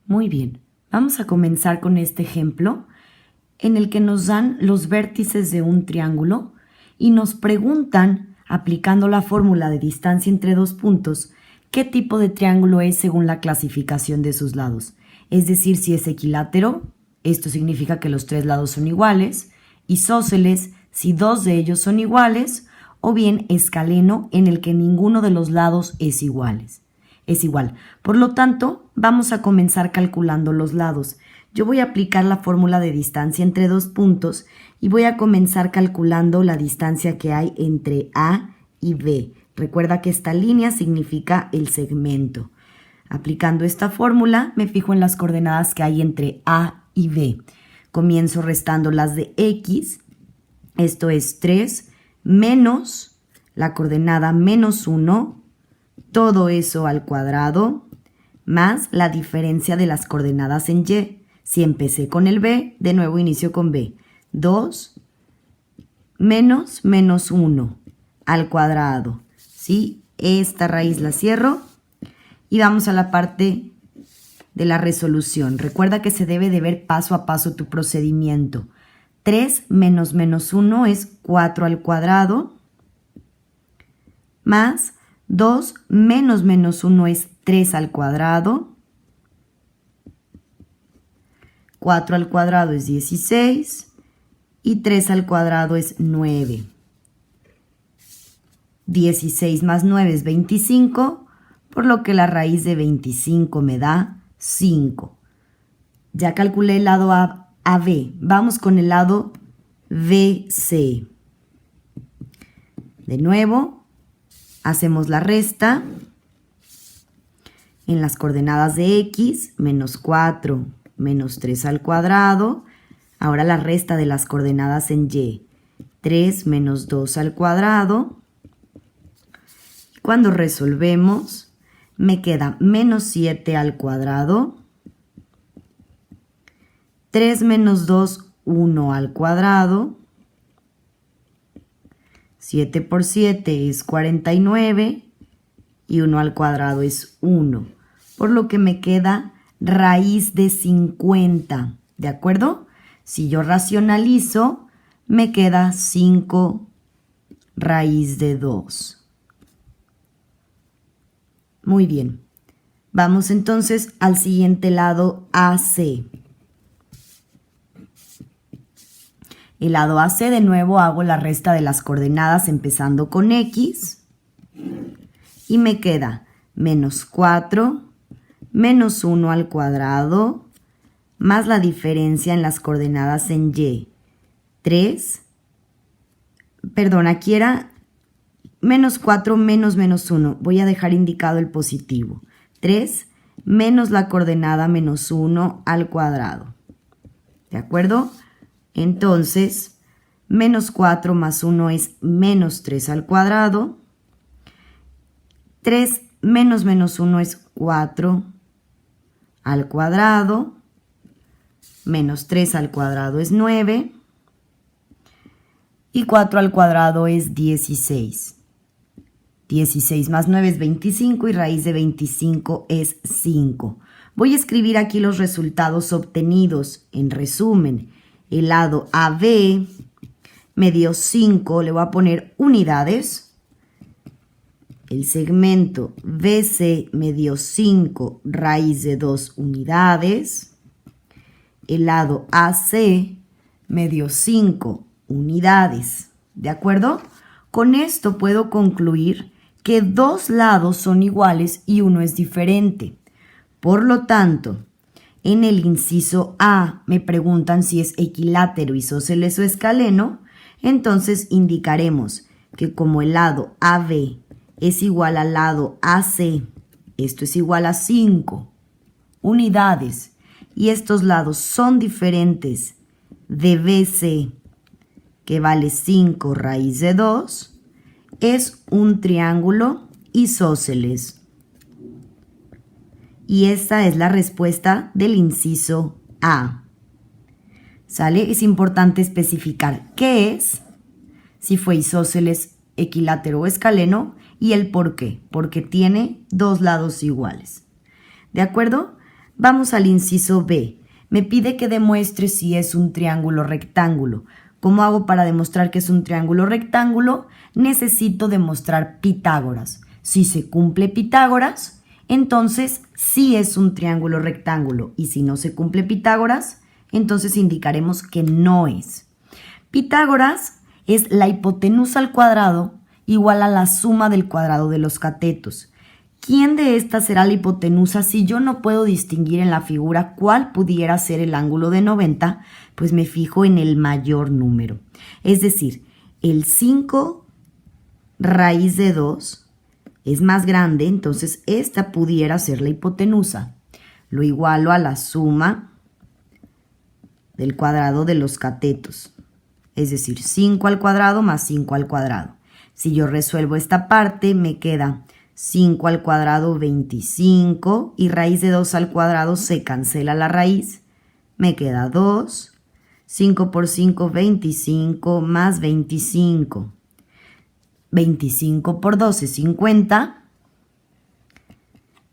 Muy bien, vamos a comenzar con este ejemplo en el que nos dan los vértices de un triángulo y nos preguntan, aplicando la fórmula de distancia entre dos puntos, qué tipo de triángulo es según la clasificación de sus lados. Es decir, si es equilátero, esto significa que los tres lados son iguales, isósceles, si dos de ellos son iguales, o bien escaleno, en el que ninguno de los lados es igual. Por lo tanto, vamos a comenzar calculando los lados. Yo voy a aplicar la fórmula de distancia entre dos puntos y voy a comenzar calculando la distancia que hay entre A y B. Recuerda que esta línea significa el segmento. Aplicando esta fórmula, me fijo en las coordenadas que hay entre A y B. Comienzo restando las de X, esto es 3, menos la coordenada menos 1, todo eso al cuadrado, más la diferencia de las coordenadas en Y. Si empecé con el B, de nuevo inicio con B. 2 menos 1 al cuadrado. ¿Sí? Esta raíz la cierro y vamos a la parte de la resolución. Recuerda que se debe de ver paso a paso tu procedimiento. 3 menos 1 es 4 al cuadrado, más 2 menos 1 es 3 al cuadrado, 4 al cuadrado es 16 y 3 al cuadrado es 9. 16 más 9 es 25, por lo que la raíz de 25 me da 5. Ya calculé el lado AB. Vamos con el lado BC. De nuevo, hacemos la resta. En las coordenadas de X, menos 4, menos 3 al cuadrado. Ahora la resta de las coordenadas en Y. 3 menos 2 al cuadrado. Cuando resolvemos, me queda menos 7 al cuadrado. 3 menos 2, 1 al cuadrado. 7 por 7 es 49 y 1 al cuadrado es 1. Por lo que me queda raíz de 50. ¿De acuerdo? Si yo racionalizo, me queda 5 raíz de 2. Muy bien. Vamos entonces al siguiente lado AC. El lado AC, de nuevo hago la resta de las coordenadas empezando con X y me queda menos 4, menos 1 al cuadrado, más la diferencia en las coordenadas en Y. 3, perdón, aquí era menos 4 menos 1. Voy a dejar indicado el positivo. 3 menos la coordenada menos 1 al cuadrado. ¿De acuerdo? Entonces, menos 4 más 1 es menos 3 al cuadrado. 3 menos 1 es 4 al cuadrado. Menos 3 al cuadrado es 9. Y 4 al cuadrado es 16. 16 más 9 es 25 y raíz de 25 es 5. Voy a escribir aquí los resultados obtenidos. En resumen, el lado AB me dio 5, le voy a poner unidades. El segmento BC me dio 5 raíz de 2 unidades. El lado AC me dio 5 unidades. ¿De acuerdo? Con esto puedo concluir que dos lados son iguales y uno es diferente. Por lo tanto, en el inciso A me preguntan si es equilátero, isósceles o escaleno, entonces indicaremos que como el lado AB es igual al lado AC, esto es igual a 5 unidades, y estos lados son diferentes de BC, que vale 5 raíz de 2, es un triángulo isósceles. Y esta es la respuesta del inciso A. ¿Sale? Es importante especificar qué es, si fue isósceles, equilátero o escaleno, y el por qué. Porque tiene dos lados iguales. ¿De acuerdo? Vamos al inciso B. Me pide que demuestre si es un triángulo rectángulo. ¿Cómo hago para demostrar que es un triángulo rectángulo? Necesito demostrar Pitágoras. Si se cumple Pitágoras, entonces sí es un triángulo rectángulo. Y si no se cumple Pitágoras, entonces indicaremos que no es. Pitágoras es la hipotenusa al cuadrado igual a la suma del cuadrado de los catetos. ¿Quién de estas será la hipotenusa si yo no puedo distinguir en la figura cuál pudiera ser el ángulo de 90? Pues me fijo en el mayor número. Es decir, el 5 raíz de 2 es más grande, entonces esta pudiera ser la hipotenusa. Lo igualo a la suma del cuadrado de los catetos. Es decir, 5 al cuadrado más 5 al cuadrado. Si yo resuelvo esta parte, me queda 5 al cuadrado, 25, y raíz de 2 al cuadrado se cancela la raíz. Me queda 2, 5 por 5, 25, más 25. 25 por 2 es 50,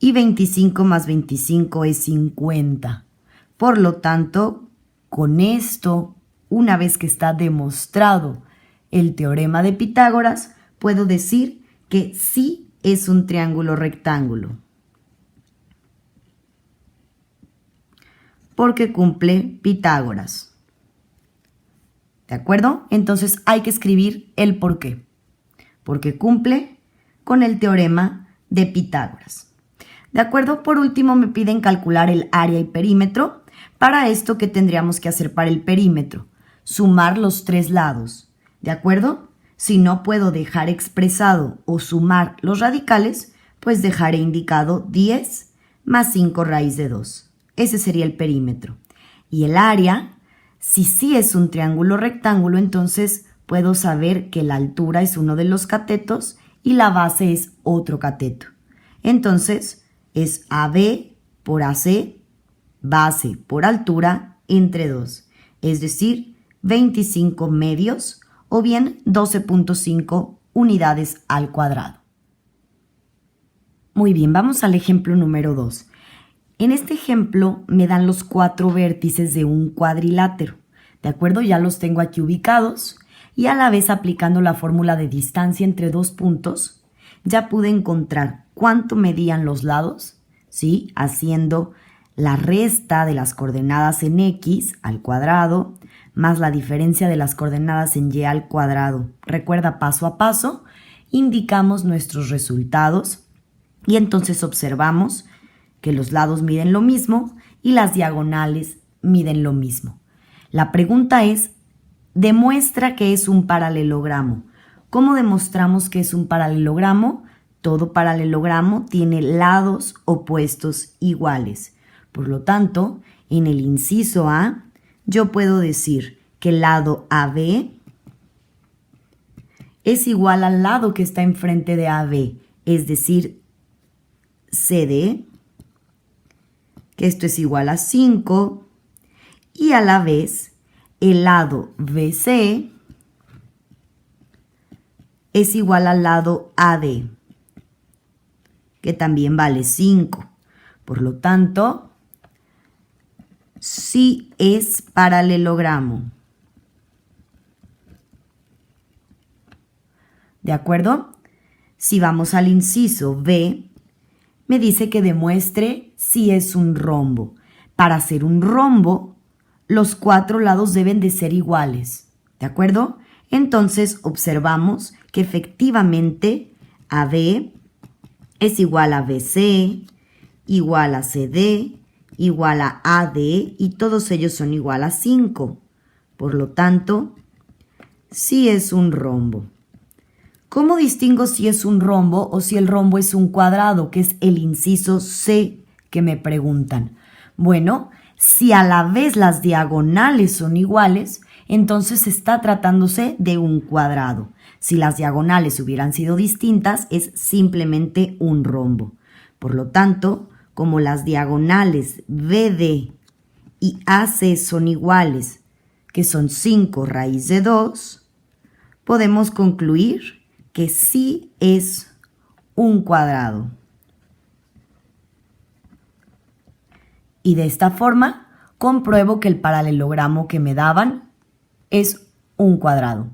y 25 más 25 es 50. Por lo tanto, con esto, una vez que está demostrado el teorema de Pitágoras, puedo decir que sí es un triángulo rectángulo, porque cumple Pitágoras. ¿De acuerdo? Entonces hay que escribir el por qué. Porque cumple con el teorema de Pitágoras. ¿De acuerdo? Por último me piden calcular el área y perímetro. Para esto, ¿qué tendríamos que hacer para el perímetro? Sumar los tres lados. ¿De acuerdo? Si no puedo dejar expresado o sumar los radicales, pues dejaré indicado 10 más 5 raíz de 2. Ese sería el perímetro. Y el área, si sí es un triángulo rectángulo, entonces puedo saber que la altura es uno de los catetos y la base es otro cateto. Entonces es AB por AC, base por altura, entre 2. Es decir, 25 medios o bien 12.5 unidades al cuadrado. Muy bien, vamos al ejemplo número 2. En este ejemplo me dan los 4 vértices de un cuadrilátero. ¿De acuerdo? Ya los tengo aquí ubicados y a la vez aplicando la fórmula de distancia entre dos puntos, ya pude encontrar cuánto medían los lados, ¿sí? Haciendo la resta de las coordenadas en X al cuadrado más la diferencia de las coordenadas en Y al cuadrado. Recuerda, paso a paso, indicamos nuestros resultados y entonces observamos que los lados miden lo mismo y las diagonales miden lo mismo. La pregunta es, demuestra que es un paralelogramo. ¿Cómo demostramos que es un paralelogramo? Todo paralelogramo tiene lados opuestos iguales. Por lo tanto, en el inciso A, yo puedo decir que el lado AB es igual al lado que está enfrente de AB, es decir, CD, que esto es igual a 5, y a la vez el lado BC es igual al lado AD, que también vale 5. Por lo tanto, sí es paralelogramo. ¿De acuerdo? Si vamos al inciso B, me dice que demuestre si es un rombo. Para hacer un rombo, los 4 lados deben de ser iguales. ¿De acuerdo? Entonces observamos que efectivamente AB es igual a BC, igual a CD, igual a AD y todos ellos son igual a 5. Por lo tanto, sí es un rombo. ¿Cómo distingo si es un rombo o si el rombo es un cuadrado, que es el inciso C que me preguntan? Bueno, si a la vez las diagonales son iguales, entonces está tratándose de un cuadrado. Si las diagonales hubieran sido distintas, es simplemente un rombo. Por lo tanto, como las diagonales BD y AC son iguales, que son 5 raíz de 2, podemos concluir que sí es un cuadrado. Y de esta forma compruebo que el paralelogramo que me daban es un cuadrado.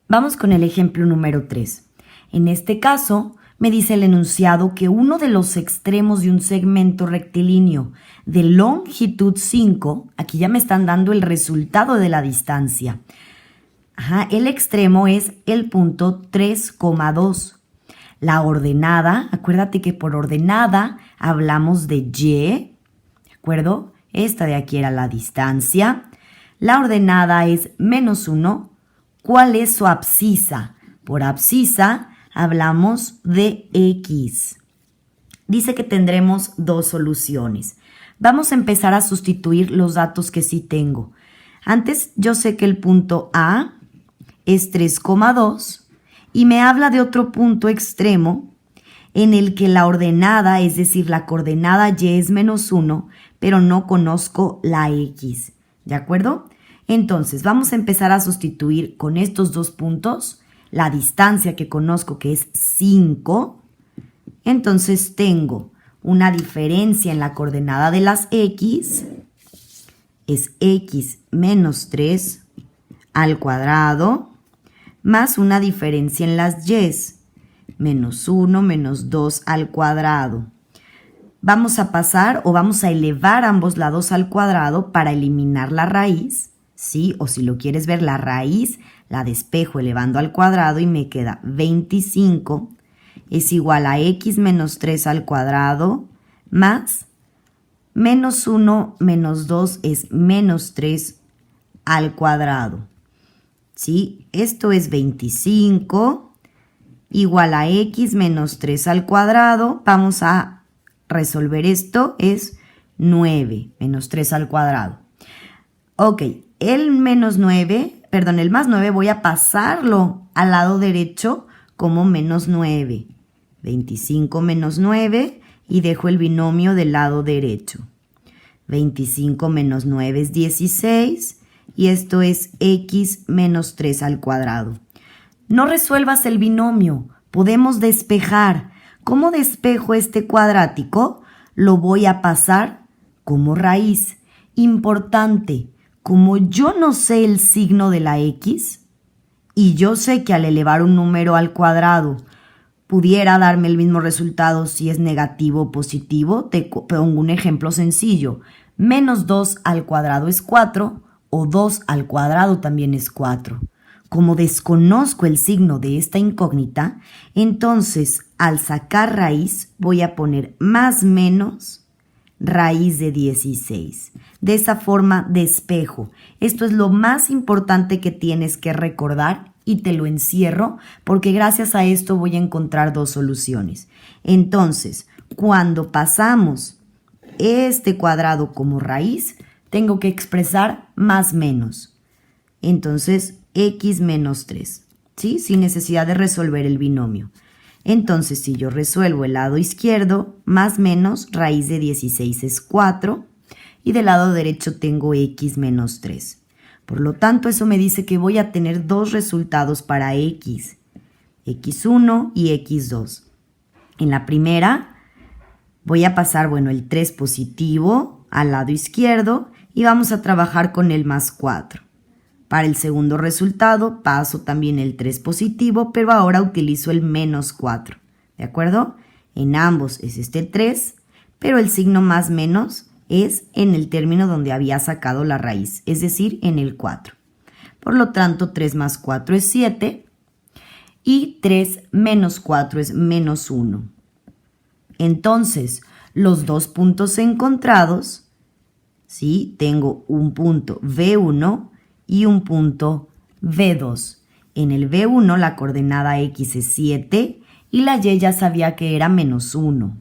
Vamos con el ejemplo número 3. En este caso, me dice el enunciado que uno de los extremos de un segmento rectilíneo de longitud 5, aquí ya me están dando el resultado de la distancia. El extremo es el punto 3,2. La ordenada, acuérdate que por ordenada hablamos de Y, ¿de acuerdo? Esta de aquí era la distancia. La ordenada es -1. ¿Cuál es su abscisa? Por abscisa hablamos de X. Dice que tendremos dos soluciones. Vamos a empezar a sustituir los datos que sí tengo. Antes yo sé que el punto A es 3,2 y me habla de otro punto extremo en el que la ordenada, es decir, la coordenada Y es -1, pero no conozco la X. ¿De acuerdo? Entonces, vamos a empezar a sustituir con estos dos puntos la distancia que conozco, que es 5. Entonces, tengo una diferencia en la coordenada de las X, es X menos 3 al cuadrado, más una diferencia en las Y, -1 menos 2 al cuadrado. Vamos a pasar o vamos a elevar ambos lados al cuadrado para eliminar la raíz, ¿sí? O si lo quieres ver, la raíz la despejo elevando al cuadrado y me queda 25 es igual a X menos 3 al cuadrado más -1 menos 2 es -3 al cuadrado. ¿Sí? Esto es 25 igual a X menos 3 al cuadrado. Vamos a resolver esto, es 9 menos 3 al cuadrado. Ok, el más 9 voy a pasarlo al lado derecho como -9. 25 menos 9 y dejo el binomio del lado derecho. 25 menos 9 es 16 y esto es X menos 3 al cuadrado. No resuelvas el binomio, podemos despejar. ¿Cómo despejo este cuadrático? Lo voy a pasar como raíz. Importante, como yo no sé el signo de la X, y yo sé que al elevar un número al cuadrado pudiera darme el mismo resultado si es negativo o positivo, te pongo un ejemplo sencillo. -2 al cuadrado es 4 o 2 al cuadrado también es 4. Como desconozco el signo de esta incógnita, entonces al sacar raíz voy a poner más menos raíz de 16. De esa forma despejo. Esto es lo más importante que tienes que recordar y te lo encierro porque gracias a esto voy a encontrar dos soluciones. Entonces, cuando pasamos este cuadrado como raíz, tengo que expresar más menos. Entonces, X menos 3, ¿sí? Sin necesidad de resolver el binomio. Entonces, si yo resuelvo el lado izquierdo, más menos raíz de 16 es 4 y del lado derecho tengo X menos 3. Por lo tanto, eso me dice que voy a tener dos resultados para X, X1 y X2. En la primera voy a pasar, el 3 positivo al lado izquierdo y vamos a trabajar con el más 4. Para el segundo resultado paso también el 3 positivo, pero ahora utilizo el menos 4, ¿de acuerdo? En ambos es este 3, pero el signo más menos es en el término donde había sacado la raíz, es decir, en el 4. Por lo tanto, 3 más 4 es 7 y 3 menos 4 es menos 1. Entonces, los dos puntos encontrados, ¿sí? Tengo un punto V1 y un punto V2. En el V1 la coordenada X es 7 y la Y ya sabía que era menos 1.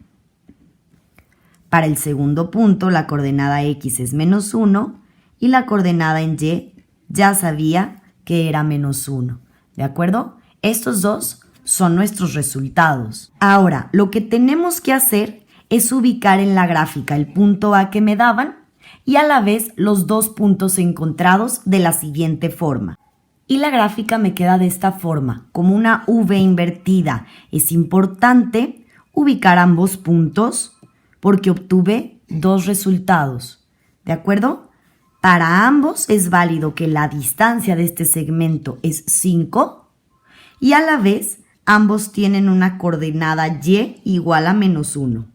Para el segundo punto la coordenada X es menos 1 y la coordenada en Y ya sabía que era menos 1. ¿De acuerdo? Estos dos son nuestros resultados. Ahora, lo que tenemos que hacer es ubicar en la gráfica el punto A que me daban y a la vez los dos puntos encontrados de la siguiente forma. Y la gráfica me queda de esta forma, como una V invertida. Es importante ubicar ambos puntos porque obtuve dos resultados. ¿De acuerdo? Para ambos es válido que la distancia de este segmento es 5 y a la vez ambos tienen una coordenada y igual a -1.